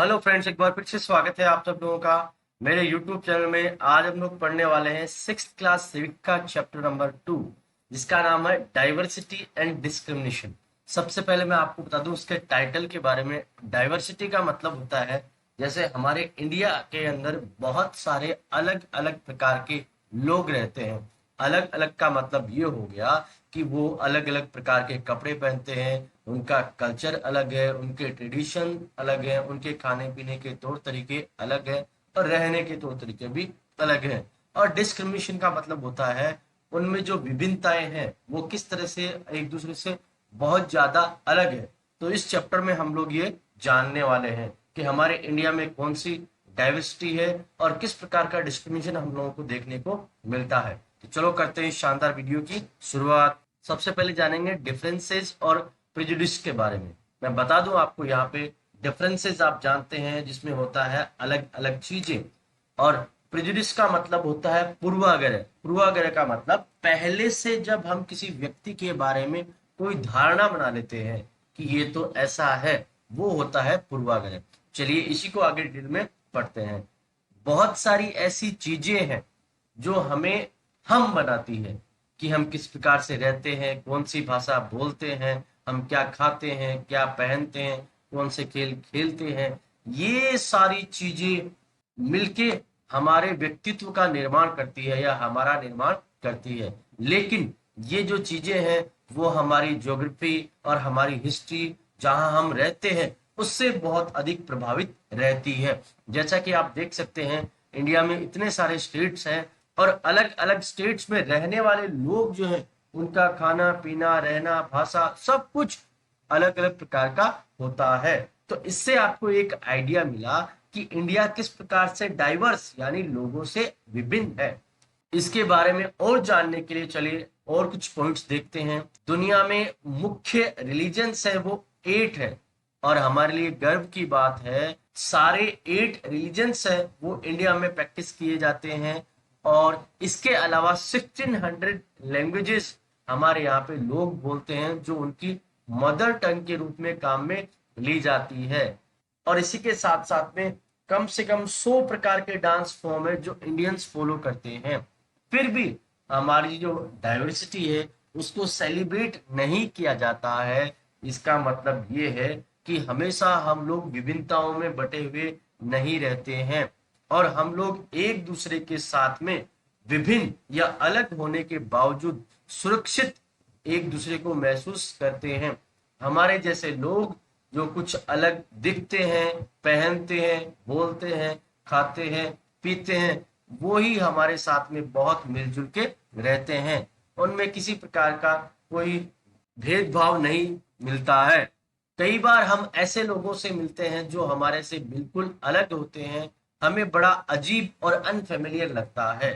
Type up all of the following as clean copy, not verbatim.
Hello friends, एक बार फिर से स्वागत है आप सब लोगों का मेरे YouTube चैनल में। आज हम लोग पढ़ने वाले हैं 6th क्लास सिविक का चैप्टर नंबर 2, जिसका नाम है डाइवर्सिटी एंड डिस्क्रिमिनेशन। सबसे पहले मैं आपको बता दूं उसके टाइटल के बारे में। डाइवर्सिटी का मतलब होता है जैसे हमारे इंडिया के अंदर बहुत सारे अलग अलग प्रकार के लोग रहते हैं। अलग अलग का मतलब ये हो गया कि वो अलग अलग प्रकार के कपड़े पहनते हैं, उनका कल्चर अलग है, उनके ट्रेडिशन अलग है, उनके खाने पीने के तौर तरीके अलग है और रहने के तौर तरीके भी अलग हैं। और डिस्क्रिमिनेशन का मतलब होता है उनमें जो विभिन्नताएं हैं वो किस तरह से एक दूसरे से बहुत ज्यादा अलग है। तो इस चैप्टर में हम लोग ये जानने वाले हैं कि हमारे इंडिया में कौन सी डाइवर्सिटी है और किस प्रकार का डिस्क्रिमिनेशन हम लोगों को देखने को मिलता है। तो चलो करते हैं इस शानदार वीडियो की शुरुआत। सबसे पहले जानेंगे डिफरेंसेस और प्रेजुडिस के बारे में। मैं बता दूं आपको यहाँ पे डिफरेंसेस आप जानते हैं जिसमें होता है अलग अलग चीजें, और प्रेजुडिस का मतलब होता है पूर्वाग्रह। पूर्वाग्रह का मतलब पहले से जब हम किसी व्यक्ति के बारे में कोई धारणा बना लेते हैं कि ये तो ऐसा है, वो होता है पूर्वाग्रह। चलिए इसी को आगे डिटेल में पढ़ते हैं। बहुत सारी ऐसी चीजें हैं जो हमें हम बनाती है कि हम किस प्रकार से रहते हैं, कौन सी भाषा बोलते हैं, हम क्या खाते हैं, क्या पहनते हैं, कौन से खेल खेलते हैं। ये सारी चीजें मिलके हमारे व्यक्तित्व का निर्माण करती है या हमारा निर्माण करती है। लेकिन ये जो चीजें हैं वो हमारी ज्योग्राफी और हमारी हिस्ट्री, जहां हम रहते हैं, उससे बहुत अधिक प्रभावित रहती है। जैसा कि आप देख सकते हैं इंडिया में इतने सारे स्टेट्स हैं और अलग अलग स्टेट्स में रहने वाले लोग जो हैं उनका खाना पीना, रहना, भाषा, सब कुछ अलग अलग प्रकार का होता है। तो इससे आपको एक आइडिया मिला कि इंडिया किस प्रकार से डाइवर्स यानी लोगों से विभिन्न है। इसके बारे में और जानने के लिए चलिए और कुछ पॉइंट्स देखते हैं। दुनिया में मुख्य रिलीजन्स है वो 8 है, और हमारे लिए गर्व की बात है सारे 8 रिलीजन्स है वो इंडिया में प्रैक्टिस किए जाते हैं। और इसके अलावा 1600 लैंग्वेजेस हमारे यहाँ पे लोग बोलते हैं जो उनकी मदर टंग के रूप में काम में ली जाती है। और इसी के साथ साथ में कम से कम 100 प्रकार के डांस फॉर्म है जो इंडियंस फॉलो करते हैं। फिर भी हमारी जो डाइवर्सिटी है उसको सेलिब्रेट नहीं किया जाता है। इसका मतलब ये है कि हमेशा हम लोग विभिन्नताओं में बटे हुए नहीं रहते हैं और हम लोग एक दूसरे के साथ में विभिन्न या अलग होने के बावजूद सुरक्षित एक दूसरे को महसूस करते हैं। हमारे जैसे लोग जो कुछ अलग दिखते हैं, पहनते हैं, बोलते हैं, खाते हैं, पीते हैं, वो ही हमारे साथ में बहुत मिलजुल के रहते हैं। उनमें किसी प्रकार का कोई भेदभाव नहीं मिलता है। कई बार हम ऐसे लोगों से मिलते हैं जो हमारे से बिल्कुल अलग होते हैं, हमें बड़ा अजीब और अनफेमिलियर लगता है।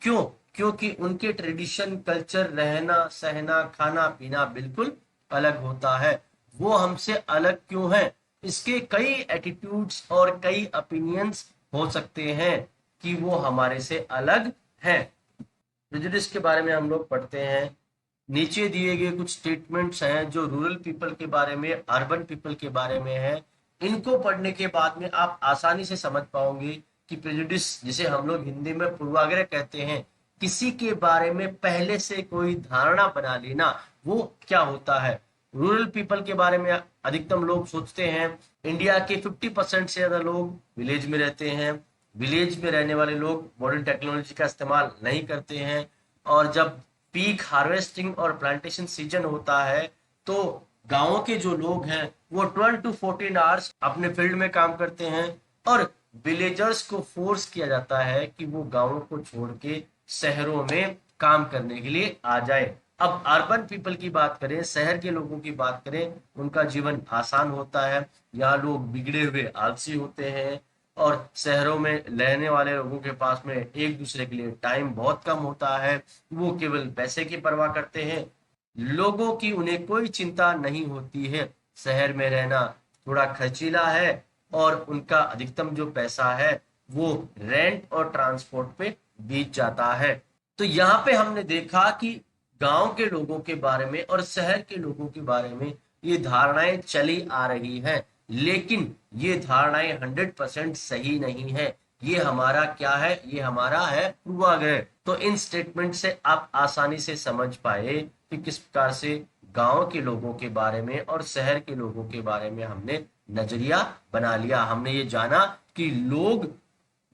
क्यों? क्योंकि उनके ट्रेडिशन, कल्चर, रहना सहना, खाना पीना बिल्कुल अलग होता है। वो हमसे अलग क्यों है? इसके कई एटीट्यूड्स और कई ओपिनियंस हो सकते हैं कि वो हमारे से अलग हैं। प्रेजुडिस के बारे में हम लोग पढ़ते हैं। नीचे दिए गए कुछ स्टेटमेंट्स हैं जो रूरल पीपल के बारे में, अर्बन पीपल के बारे में है। इनको पढ़ने के बाद में आप आसानी से समझ पाओगे कि प्रेजुडिस, जिसे हम लोग हिंदी में पूर्वाग्रह कहते हैं, किसी के बारे में पहले से कोई धारणा बना लेना, वो क्या होता है। रूरल पीपल के बारे में अधिकतम लोग सोचते हैं इंडिया के 50% से ज्यादा लोग विलेज में रहते हैं। विलेज में रहने वाले लोग मॉडर्न टेक्नोलॉजी का इस्तेमाल नहीं करते हैं, और जब पीक हार्वेस्टिंग और प्लांटेशन सीजन होता है तो गांवों के जो लोग हैं वो 12 to 14 आवर्स अपने फील्ड में काम करते हैं, और विलेजर्स को फोर्स किया जाता है कि वो गांवों को छोड़ के शहरों में काम करने के लिए आ जाए। अब अर्बन पीपल की बात करें, शहर के लोगों की बात करें, उनका जीवन आसान होता है। यहाँ लोग बिगड़े हुए आलसी होते हैं, और शहरों में रहने वाले लोगों के पास में एक दूसरे के लिए टाइम बहुत कम होता है। वो केवल पैसे की परवाह करते हैं। लोगों की उन्हें कोई चिंता नहीं होती है। शहर में रहना थोड़ा खर्चीला है, और उनका अधिकतम जो पैसा है वो रेंट और ट्रांसपोर्ट पे बीत जाता है। तो यहाँ पे हमने देखा कि गांव के लोगों के बारे में और शहर के लोगों के बारे में ये धारणाएं चली आ रही हैं। लेकिन ये धारणाएं 100% सही नहीं है। ये हमारा क्या है? ये हमारा है पूर्वाग्रह। तो इन स्टेटमेंट से आप आसानी से समझ पाए कि किस प्रकार से गांव के लोगों के बारे में और शहर के लोगों के बारे में हमने नजरिया बना लिया। हमने ये जाना कि लोग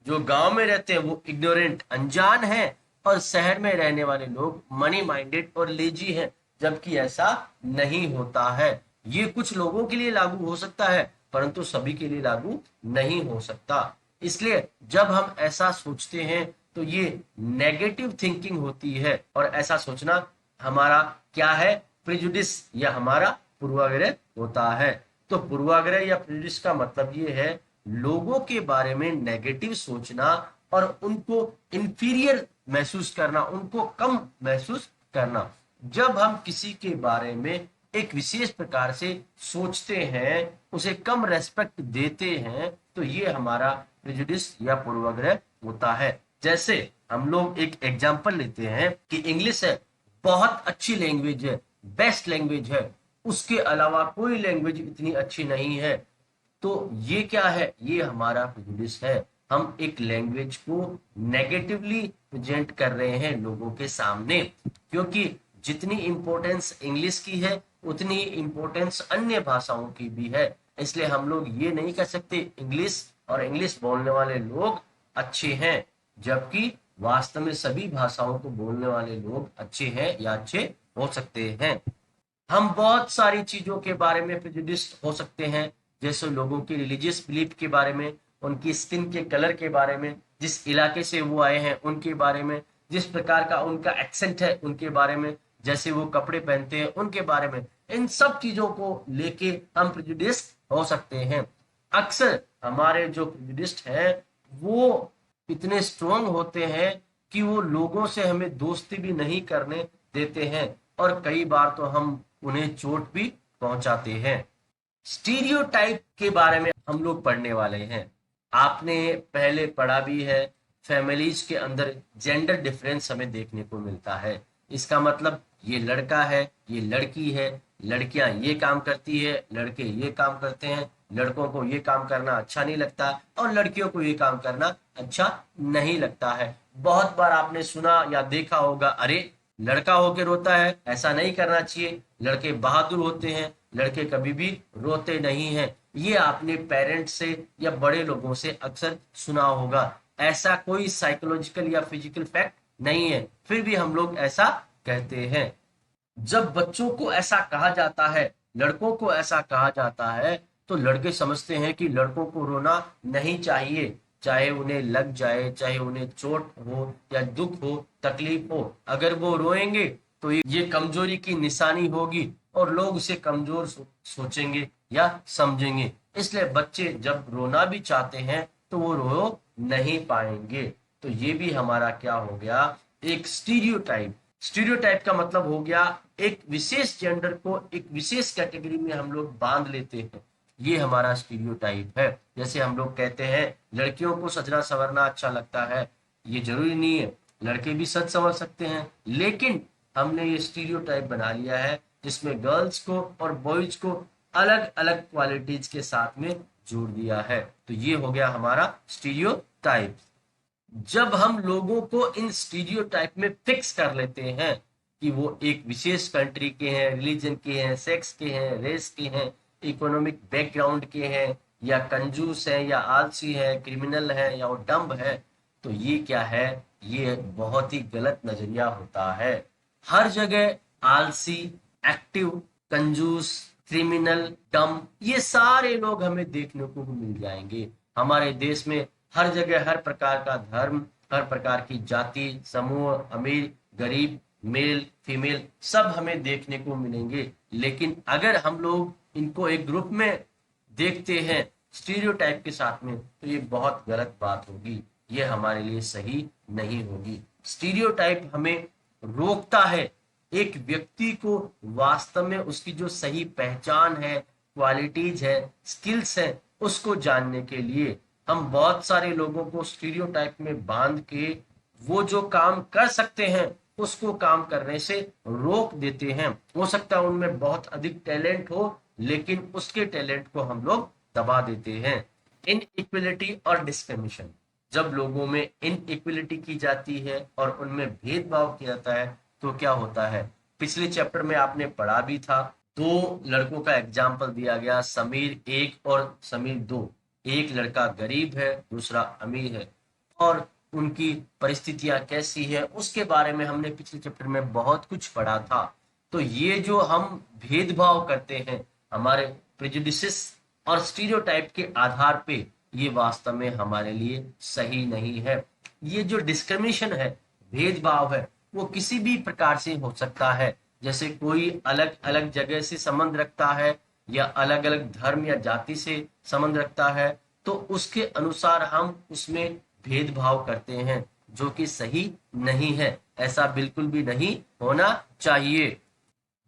जो गांव में रहते हैं वो इग्नोरेंट, अनजान हैं, और शहर में रहने वाले लोग मनी माइंडेड और लेजी हैं, जबकि ऐसा नहीं होता है। ये कुछ लोगों के लिए लागू हो सकता है, परंतु सभी के लिए लागू नहीं हो सकता। इसलिए जब हम ऐसा सोचते हैं तो ये नेगेटिव थिंकिंग होती है, और ऐसा सोचना हमारा क्या है? प्रेजुडिस या हमारा पूर्वाग्रह होता है। तो पूर्वाग्रह या प्रेजुडिस का मतलब ये है लोगों के बारे में नेगेटिव सोचना और उनको इंफीरियर महसूस करना, उनको कम महसूस करना। जब हम किसी के बारे में एक विशेष प्रकार से सोचते हैं, उसे कम रेस्पेक्ट देते हैं, तो ये हमारा प्रेजुडिस या पूर्वाग्रह होता है। जैसे हम लोग एक एग्जांपल लेते हैं कि इंग्लिश है, बहुत अच्छी लैंग्वेज है, बेस्ट लैंग्वेज है, उसके अलावा कोई लैंग्वेज इतनी अच्छी नहीं है। तो ये क्या है? ये हमारा प्रेजुडिस है। हम एक लैंग्वेज को नेगेटिवली प्रेजेंट कर रहे हैं लोगों के सामने, क्योंकि जितनी इंपॉर्टेंस इंग्लिश की है उतनी इंपॉर्टेंस अन्य भाषाओं की भी है। इसलिए हम लोग ये नहीं कह सकते इंग्लिश और इंग्लिश बोलने वाले लोग अच्छे हैं, जबकि वास्तव में सभी भाषाओं को बोलने वाले लोग अच्छे हैं या अच्छे हो सकते हैं। हम बहुत सारी चीजों के बारे में प्रेजुडिस हो सकते हैं, जैसे लोगों की रिलीजियस बिलीफ के बारे में, उनकी स्किन के कलर के बारे में, जिस इलाके से वो आए हैं उनके बारे में, जिस प्रकार का उनका एक्सेंट है उनके बारे में, जैसे वो कपड़े पहनते हैं उनके बारे में। इन सब चीजों को लेके हम प्रेजुडिस हो सकते हैं। अक्सर हमारे जो प्रेजुडिस्ट है वो इतने स्ट्रोंग होते हैं कि वो लोगों से हमें दोस्ती भी नहीं करने देते हैं, और कई बार तो हम उन्हें चोट भी पहुंचाते हैं। स्टीरियोटाइप के बारे में हम लोग पढ़ने वाले हैं। आपने पहले पढ़ा भी है, फैमिलीज के अंदर जेंडर डिफरेंस हमें देखने को मिलता है। इसका मतलब ये लड़का है, ये लड़की है, लड़कियां ये काम करती है, लड़के ये काम करते हैं, लड़कों को ये काम करना अच्छा नहीं लगता और लड़कियों को ये काम करना अच्छा नहीं लगता है। बहुत बार आपने सुना या देखा होगा, अरे लड़का होके रोता है, ऐसा नहीं करना चाहिए, लड़के बहादुर होते हैं, लड़के कभी भी रोते नहीं हैं। ये आपने पेरेंट्स से या बड़े लोगों से अक्सर सुना होगा। ऐसा कोई साइकोलॉजिकल या फिजिकल फैक्ट नहीं है, फिर भी हम लोग ऐसा कहते हैं। जब बच्चों को ऐसा कहा जाता है, लड़कों को ऐसा कहा जाता है, तो लड़के समझते हैं कि लड़कों को रोना नहीं चाहिए, चाहे उन्हें लग जाए, चाहे उन्हें चोट हो या दुख हो, तकलीफ हो। अगर वो रोएंगे तो ये कमजोरी की निशानी होगी और लोग उसे कमजोर सोचेंगे या समझेंगे। इसलिए बच्चे जब रोना भी चाहते हैं तो वो रो नहीं पाएंगे। तो ये भी हमारा क्या हो गया? एक स्टीरियोटाइप। स्टीरियोटाइप का मतलब हो गया एक विशेष जेंडर को एक विशेष कैटेगरी में हम लोग बांध लेते हैं। ये हमारा स्टीरियोटाइप है। जैसे हम लोग कहते हैं लड़कियों को सजना संवरना अच्छा लगता है, ये जरूरी नहीं है, लड़के भी सज संवर सकते हैं, लेकिन हमने ये स्टीरियोटाइप बना लिया है जिसमें गर्ल्स को और बॉयज को अलग अलग क्वालिटीज के साथ में जोड़ दिया है। तो ये हो गया हमारा स्टीरियोटाइप। जब हम लोगों को इन स्टीरियोटाइप में फिक्स कर लेते हैं कि वो एक विशेष कंट्री के हैं, रिलीजन के हैं, सेक्स के हैं, रेस के हैं, इकोनॉमिक बैकग्राउंड के हैं, या कंजूस है या आलसी है, क्रिमिनल है या वो डम्ब है, तो ये क्या है? ये बहुत ही गलत नजरिया होता है। हर जगह आलसी, एक्टिव, कंजूस, क्रिमिनल, डम, ये सारे लोग हमें देखने को मिल जाएंगे। हमारे देश में हर जगह हर प्रकार का धर्म, हर प्रकार की जाति, समूह, अमीर, गरीब, मेल, फीमेल, सब हमें देखने को मिलेंगे। लेकिन अगर हम लोग इनको एक ग्रुप में देखते हैं स्टीरियोटाइप के साथ में, तो ये बहुत गलत बात होगी, ये हमारे लिए सही नहीं होगी। स्टीरियोटाइप हमें रोकता है एक व्यक्ति को वास्तव में उसकी जो सही पहचान है, क्वालिटीज है, स्किल्स है, उसको जानने के लिए। हम बहुत सारे लोगों को स्टीरियोटाइप में बांध के वो जो काम कर सकते हैं उसको काम करने से रोक देते हैं। हो सकता है उनमें बहुत अधिक टैलेंट हो, लेकिन उसके टैलेंट को हम लोग दबा देते हैं। इनइक्वलिटी और डिस्क्रिमिनेशन, जब लोगों में इनइक्वलिटी की जाती है और उनमें भेदभाव किया जाता है तो क्या होता है। पिछले चैप्टर में आपने पढ़ा भी था, दो लड़कों का एग्जाम्पल दिया गया, समीर 1 और समीर 2। एक लड़का गरीब है, दूसरा अमीर है, और उनकी परिस्थितियां कैसी है उसके बारे में हमने पिछले चैप्टर में बहुत कुछ पढ़ा था। तो ये जो हम भेदभाव करते हैं हमारे प्रेजुडिसेस और स्टीरियोटाइप के आधार पे, ये वास्तव में हमारे लिए सही नहीं है। ये जो डिस्क्रिमिनेशन है, भेदभाव है, वो किसी भी प्रकार से हो सकता है। जैसे कोई अलग अलग जगह से संबंध रखता है या अलग अलग धर्म या जाति से संबंध रखता है, तो उसके अनुसार हम उसमें भेदभाव करते हैं, जो कि सही नहीं है। ऐसा बिल्कुल भी नहीं होना चाहिए।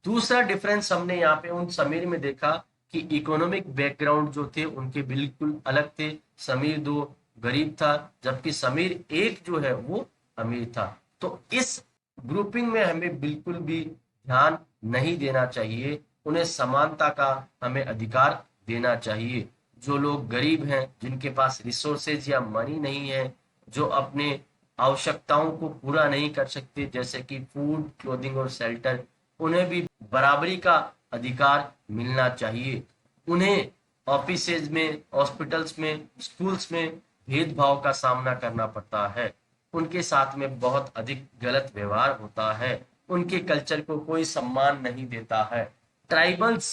दूसरा डिफरेंस हमने यहाँ पे उन समीर में देखा कि इकोनॉमिक बैकग्राउंड जो थे उनके बिल्कुल अलग थे। समीर 2 गरीब था, जबकि समीर 1 जो है वो अमीर था। तो इस ग्रुपिंग में हमें बिल्कुल भी ध्यान नहीं देना चाहिए, उन्हें समानता का हमें अधिकार देना चाहिए। जो लोग गरीब हैं, जिनके पास रिसोर्सेज या मनी नहीं है, जो अपने आवश्यकताओं को पूरा नहीं कर सकते, जैसे कि फूड, क्लोथिंग और शेल्टर, उन्हें भी बराबरी का अधिकार मिलना चाहिए। उन्हें ऑफिसेज में, हॉस्पिटल्स में, स्कूल्स में भेदभाव का सामना करना पड़ता है। उनके साथ में बहुत अधिक गलत व्यवहार होता है, उनके कल्चर को कोई सम्मान नहीं देता है। ट्राइबल्स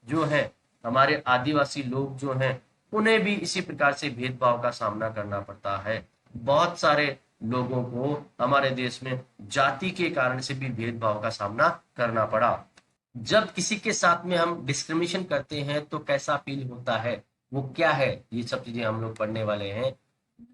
जो है, हमारे आदिवासी लोग जो हैं, उन्हें भी इसी प्रकार से भेदभाव का सामना करना पड़ता है। बहुत सारे लोगों को हमारे देश में जाति के कारण से भी भेदभाव का सामना करना पड़ा। जब किसी के साथ में हम डिस्क्रिमिनेशन करते हैं तो कैसा फील होता है, वो क्या है, ये सब चीजें हम लोग पढ़ने वाले हैं।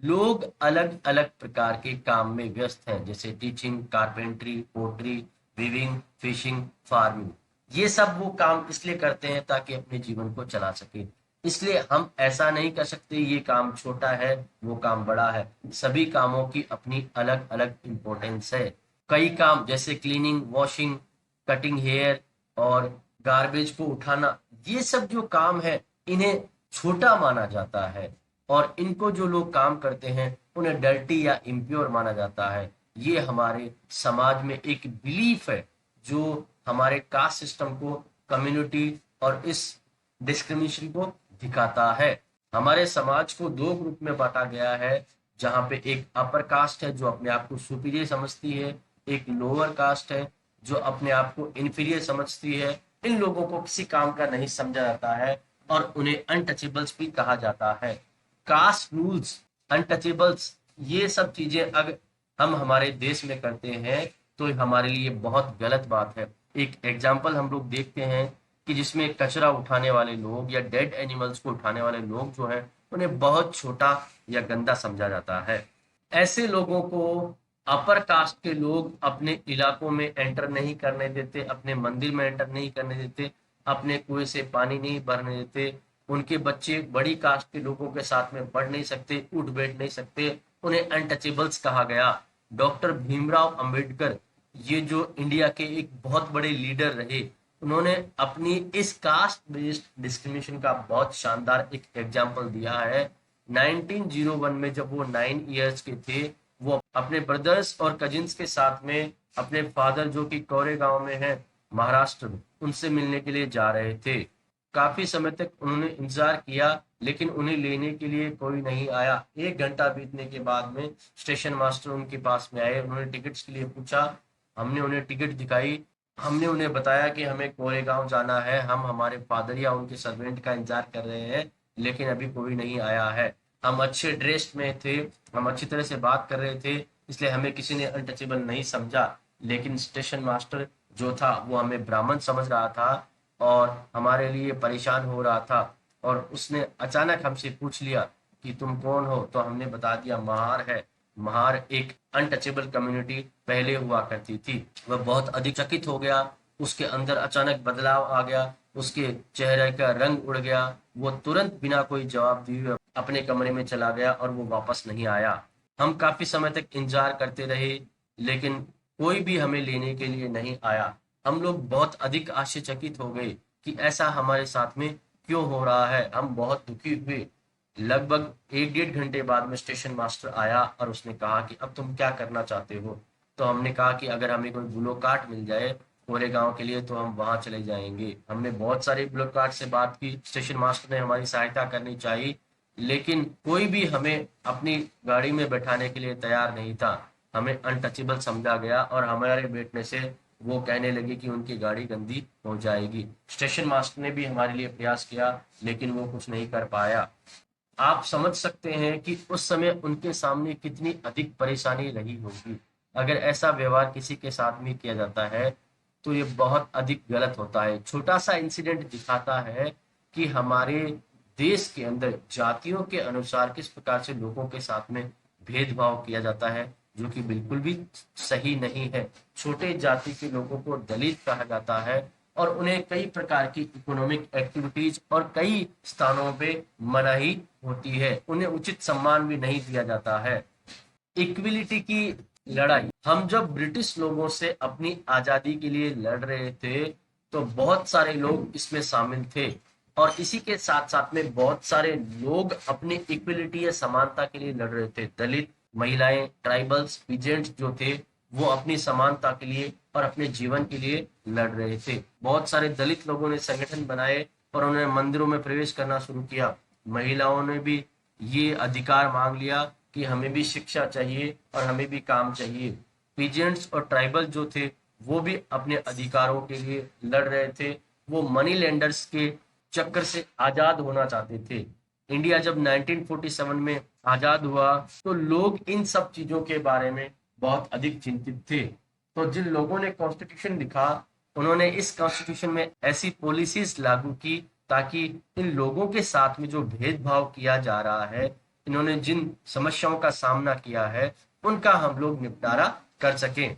लोग अलग अलग प्रकार के काम में व्यस्त हैं, जैसे teaching, carpentry, pottery, weaving, fishing, farming. ये सब वो काम इसलिए करते हैं ताकि अपने जीवन को चला सके। इसलिए हम ऐसा नहीं कर सकते ये काम छोटा है, वो काम बड़ा है। सभी कामों की अपनी अलग अलग इम्पोर्टेंस है। कई काम जैसे क्लीनिंग, वॉशिंग, कटिंग हेयर और गार्बेज को उठाना, ये सब जो काम है इन्हें छोटा माना जाता है, और इनको जो लोग काम करते हैं उन्हें डर्टी या इम्प्योर माना जाता है। ये हमारे समाज में एक बिलीफ है जो हमारे कास्ट सिस्टम को, कम्युनिटी और इस डिस्क्रिमिनेशन को दिखाता है। हमारे समाज को दो ग्रुप में बांटा गया है, जहाँ पे एक अपर कास्ट है जो अपने आप को सुपीरियर समझती है, एक लोअर कास्ट है जो अपने आप को इन्फीरियर समझती है। इन लोगों को किसी काम का नहीं समझा जाता है और उन्हें अनटचेबल्स भी कहा जाता है। कास्ट रूल्स, अनटचेबल्स, ये सब चीजें अगर हम हमारे देश में करते हैं तो हमारे लिए बहुत गलत बात है। एक एग्जाम्पल हम लोग देखते हैं कि जिसमें कचरा उठाने वाले लोग या डेड एनिमल्स को उठाने वाले लोग जो है उन्हें बहुत छोटा या गंदा समझा जाता है। ऐसे लोगों को अपर कास्ट के लोग अपने इलाकों में एंटर नहीं करने देते, अपने मंदिर में एंटर नहीं करने देते, अपने कुएं से पानी नहीं भरने देते। उनके बच्चे बड़ी कास्ट के लोगों के साथ में पढ़ नहीं सकते, उठ बैठ नहीं सकते, उन्हें अनटचेबल्स कहा गया। डॉक्टर भीमराव अंबेडकर, ये जो इंडिया के एक बहुत बड़े लीडर रहे, उन्होंने अपनी इस कास्ट बेस्ड डिस्क्रिमिनेशन का बहुत शानदार एक एग्जाम्पल दिया है। 1901 में जब वो 9 ईयर्स के थे, वो अपने ब्रदर्स और कजिन्स के साथ में अपने फादर जो कि कोरेगांव में है महाराष्ट्र, उनसे मिलने के लिए जा रहे थे। काफी समय तक उन्होंने इंतजार किया लेकिन उन्हें लेने के लिए कोई नहीं आया। 1 घंटा बीतने के बाद में स्टेशन मास्टर उनके पास में आए, उन्होंने टिकट्स के लिए पूछा। हमने उन्हें टिकट दिखाई, हमने उन्हें बताया कि हमें कोरेगांव जाना है, हम हमारे फादर या उनके सर्वेंट का इंतजार कर रहे हैं, लेकिन अभी कोई नहीं आया है। हम अच्छे ड्रेस में थे, हम अच्छी तरह से बात कर रहे थे, इसलिए हमें किसी ने अनटचेबल नहीं समझा। लेकिन स्टेशन मास्टर जो था वो हमें ब्राह्मण समझ रहा था और हमारे लिए परेशान हो रहा था, और उसने अचानक हमसे पूछ लिया कि तुम कौन हो, तो हमने बता दिया महार है। महार एक अनटचेबल कम्युनिटी पहले हुआ करती थी। वह बहुत अधिक चकित हो गया, उसके अंदर अचानक बदलाव आ गया, उसके चेहरे का रंग उड़ गया। वो तुरंत बिना कोई जवाब दिए अपने कमरे में चला गया और वो वापस नहीं आया। हम काफी समय तक इंतजार करते रहे लेकिन कोई भी हमें लेने के लिए नहीं आया। हम लोग बहुत अधिक आश्चर्यचकित हो गए कि ऐसा हमारे साथ में क्यों हो रहा है। हम बहुत दुखी हुए। लगभग 1 डेढ़ घंटे बाद में स्टेशन मास्टर आया और उसने कहा कि अब तुम क्या करना चाहते हो। तो हमने कहा कि अगर हमें कोई ब्लू-कार्ट मिल जाए पूरे गांव के लिए तो हम वहां चले जाएंगे। हमने बहुत सारे ब्लू-कार्ट से बात की, स्टेशन मास्टर ने हमारी सहायता करनी चाहिए, लेकिन कोई भी हमें अपनी गाड़ी में बैठाने के लिए तैयार नहीं था। हमें अनटचेबल समझा गया और हमारे बैठने से वो कहने लगे कि उनकी गाड़ी गंदी हो जाएगी। स्टेशन मास्टर ने भी हमारे लिए प्रयास किया, लेकिन वो कुछ नहीं कर पाया। आप समझ सकते हैं कि उस समय उनके सामने कितनी अधिक परेशानी रही होगी। अगर ऐसा व्यवहार किसी के साथ में किया जाता है तो ये बहुत अधिक गलत होता है। छोटा सा इंसिडेंट दिखाता है कि हमारे देश के अंदर जातियों के अनुसार किस प्रकार से लोगों के साथ में भेदभाव किया जाता है, जो कि बिल्कुल भी सही नहीं है। छोटे जाति के लोगों को दलित कहा जाता है और उन्हें कई प्रकार की इकोनॉमिक एक्टिविटीज और कई स्थानों पे मनाही होती है। उन्हें उचित सम्मान भी नहीं दिया जाता है। इक्विलिटी की लड़ाई, हम जब ब्रिटिश लोगों से अपनी आजादी के लिए लड़ रहे थे तो बहुत सारे लोग इसमें शामिल थे और इसी के साथ साथ में बहुत सारे लोग अपनी इक्विलिटी या समानता के लिए लड़ रहे थे। दलित, महिलाएं, ट्राइबल्स, पीजेंट्स जो थे वो अपनी समानता के लिए और अपने जीवन के लिए लड़ रहे थे। बहुत सारे दलित लोगों ने संगठन बनाए और उन्होंने मंदिरों में प्रवेश करना शुरू किया। महिलाओं ने भी ये अधिकार मांग लिया कि हमें भी शिक्षा चाहिए और हमें भी काम चाहिए। पीजेंट्स और ट्राइबल जो थे वो भी अपने अधिकारों के लिए लड़ रहे थे। वो मनी लेंडर्स के चक्कर से आजाद होना चाहते थे। इंडिया जब 1947 में आजाद हुआ तो लोग इन सब चीजों के बारे में बहुत अधिक चिंतित थे। तो जिन लोगों ने कॉन्स्टिट्यूशन लिखा उन्होंने इस कॉन्स्टिट्यूशन में ऐसी पॉलिसीज लागू की ताकि इन लोगों के साथ में जो भेदभाव किया जा रहा है, इन्होंने जिन समस्याओं का सामना किया है, उनका हम लोग निपटारा कर सकें।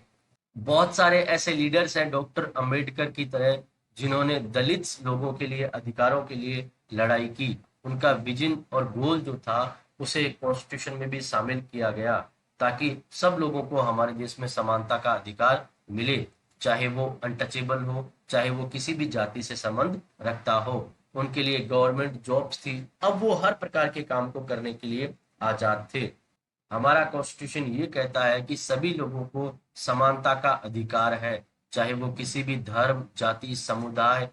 बहुत सारे ऐसे लीडर्स हैं डॉक्टर अंबेडकर की तरह जिन्होंने दलित लोगों के लिए अधिकारों के लिए लड़ाई की। उनका विजन और गोल जो था उसे कॉन्स्टिट्यूशन में भी शामिल किया गया ताकि सब लोगों को हमारे देश में समानता का अधिकार मिले, चाहे वो अनटचेबल हो, चाहे वो किसी भी जाति से संबंध रखता हो। उनके लिए गवर्नमेंट जॉब्स थी। अब वो हर प्रकार के काम को करने के लिए आजाद थे। हमारा कॉन्स्टिट्यूशन ये कहता है कि सभी लोगों को समानता का अधिकार है, चाहे वो किसी भी धर्म, जाति, समुदाय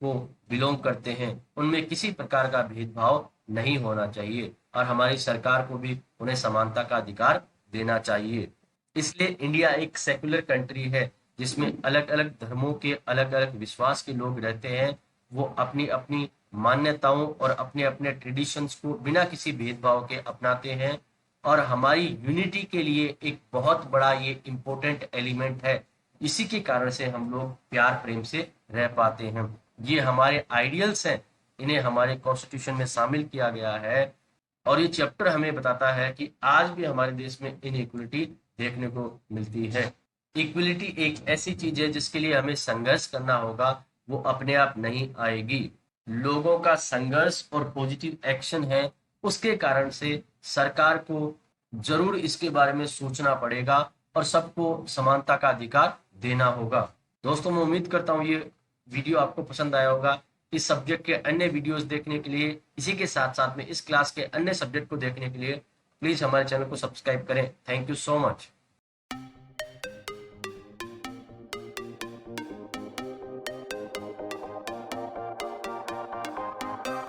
को बिलोंग करते हैं। उनमें किसी प्रकार का भेदभाव नहीं होना चाहिए और हमारी सरकार को भी उन्हें समानता का अधिकार देना चाहिए। इसलिए इंडिया एक सेक्युलर कंट्री है जिसमें अलग अलग धर्मों के अलग अलग विश्वास के लोग रहते हैं। वो अपनी अपनी मान्यताओं और अपने अपने ट्रेडिशंस को बिना किसी भेदभाव के अपनाते हैं और हमारी यूनिटी के लिए एक बहुत बड़ा ये इम्पोर्टेंट एलिमेंट है। इसी के कारण से हम लोग प्यार प्रेम से रह पाते हैं। ये हमारे आइडियल्स हैं, इन्हें हमारे कॉन्स्टिट्यूशन में शामिल किया गया है और ये चैप्टर हमें बताता है कि आज भी हमारे देश में इनइक्वलिटी देखने को मिलती है। इक्विलिटी एक ऐसी चीज है जिसके लिए हमें संघर्ष करना होगा, वो अपने आप नहीं आएगी। लोगों का संघर्ष और पॉजिटिव एक्शन है, उसके कारण से सरकार को जरूर इसके बारे में सोचना पड़ेगा और सबको समानता का अधिकार देना होगा। दोस्तों, मैं उम्मीद करता हूँ ये वीडियो आपको पसंद आया होगा। इस सब्जेक्ट के अन्य वीडियोस देखने के लिए, इसी के साथ साथ में इस क्लास के अन्य सब्जेक्ट को देखने के लिए प्लीज हमारे चैनल को सब्सक्राइब करें। Thank you so much.